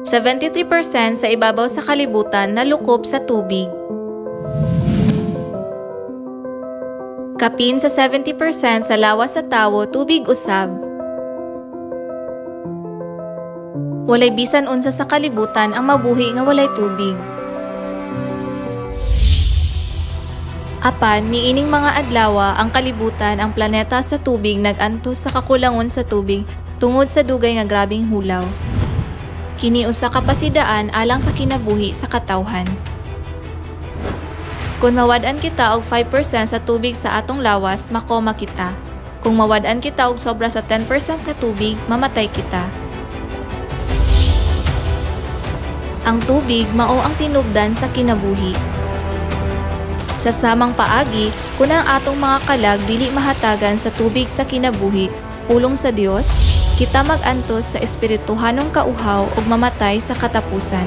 73% sa ibabaw sa kalibutan na lukop sa tubig. Kapin sa 70% sa lawas sa tawo tubig usab. Walay bisan unsa sa kalibutan ang mabuhi nga walay tubig. Apan niining mga adlaw ang kalibutan ang planeta sa tubig nag-antos sa kakulangon sa tubig tungod sa dugay nga grabing hulaw. Kini usa ka pasidaan alang sa kinabuhi sa katawhan. Kung mawad-an kita og 5% sa tubig sa atong lawas, makoma kita. Kung mawad-an kita og sobra sa 10% na tubig, mamatay kita. Ang tubig mao ang tinubdan sa kinabuhi. Sa samang paagi, kung ang atong mga kalag dili mahatagan sa tubig sa kinabuhi, pulong sa Dios, kita mag-antos sa espirituhanong kauhaw ug mamatay sa katapusan.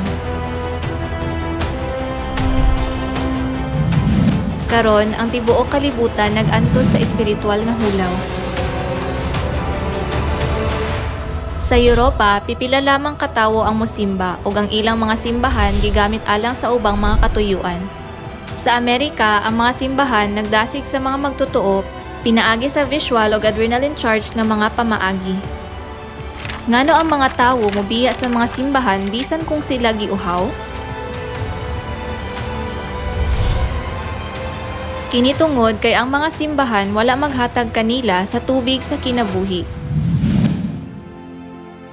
Karon, ang tibuok kalibutan nag-antos sa espiritual nga hulaw. Sa Europa, pipila lamang katawo ang mosimba ug ang ilang mga simbahan gigamit alang sa ubang mga katuyuan. Sa Amerika, ang mga simbahan nagdasig sa mga magtutuo, pinaagi sa visual ug adrenaline charge nga mga pamaagi. Ngano ang mga tawo mobiya sa mga simbahan bisan kung sila giuhaw? Kini tungod kay ang mga simbahan wala maghatag kanila sa tubig sa kinabuhi.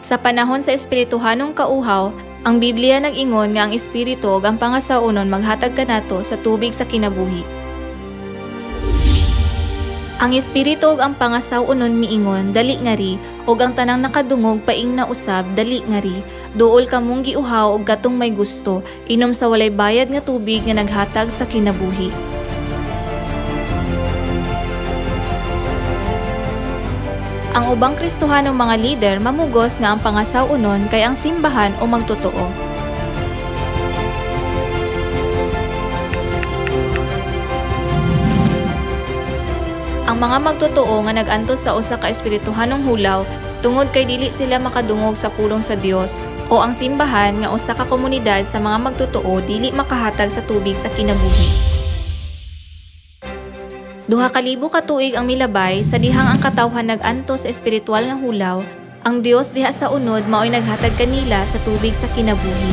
Sa panahon sa espirituhanong kauhaw, ang Biblia nag-ingon nga ang espiritu ug ang pangasaunon maghatag kanato sa tubig sa kinabuhi. Ang espiritu ug ang pangasaunon miingon dali ngari ug ang tanang nakadungog paing na usab dali ngari. Duol kamong giuhaw og gatong may gusto, inom sa walay bayad nga tubig nga naghatag sa kinabuhi. Ang ubang Kristohanong mga lider mamugos nga ang pangasaunon kay ang simbahan o magtotoo. Ang mga magtotoo nga nag-antos sa usa ka espirituhanong hulaw tungod kay dili sila makadungog sa pulong sa Dios o ang simbahan nga usa ka komunidad sa mga magtotoo dili makahatag sa tubig sa kinabuhi. 2,000 ka tuig ang milabay sa dihang ang katawhan nag-antos sa espiritual nga hulaw, ang Dios diha sa unod mao'y naghatag kanila sa tubig sa kinabuhi.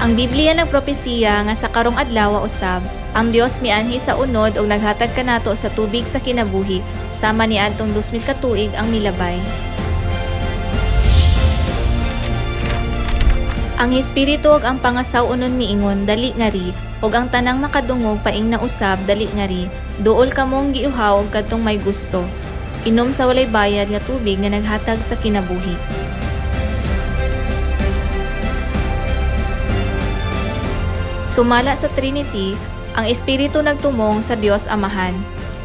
Ang Biblia nagpropesiya nga sa karong adlaw usab, ang Dios mianhi sa unod ug naghatag kanato sa tubig sa kinabuhi, sama niadtong 2,000 ka tuig ang milabay. Ang espiritu ug ang pangasaunon miingon dali ngari ug ang tanang makadungog paing na usab dali ngari. Duol kamong giuhaw og kadtong may gusto. Inom sa walay bayad nga tubig nga naghatag sa kinabuhi. Sumala sa Trinity, ang espiritu nagtumong sa Dios Amahan.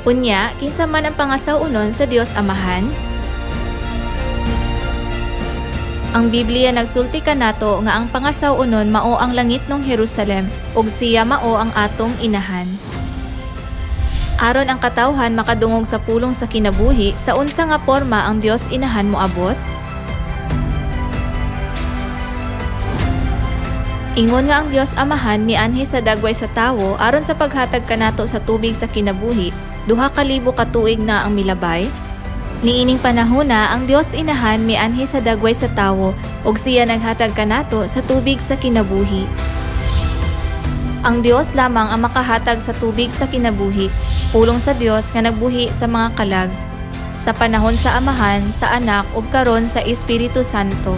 Unya, kinsa man ang pangasaunon sa Dios Amahan? Ang Biblia nagsulti kanato nga ang pangasaunon mao ang langit ng Jerusalem ug siya mao ang atong inahan. Aron ang katawhan makadungog sa pulong sa kinabuhi, sa unsa nga porma ang Dios inahan moabot? Ingon nga ang Dios Amahan mianhi sa dagway sa tawo aron sa paghatag kanato sa tubig sa kinabuhi. 2,000 ka tuig na ang milabay. Niining panahona, ang Dios Inahan mianhi sa dagway sa tawo ug siya naghatag kanato sa tubig sa kinabuhi. Ang Dios lamang ang makahatag sa tubig sa kinabuhi, pulong sa Dios nga nagbuhi sa mga kalag, sa panahon sa Amahan, sa Anak ug karon sa Espiritu Santo.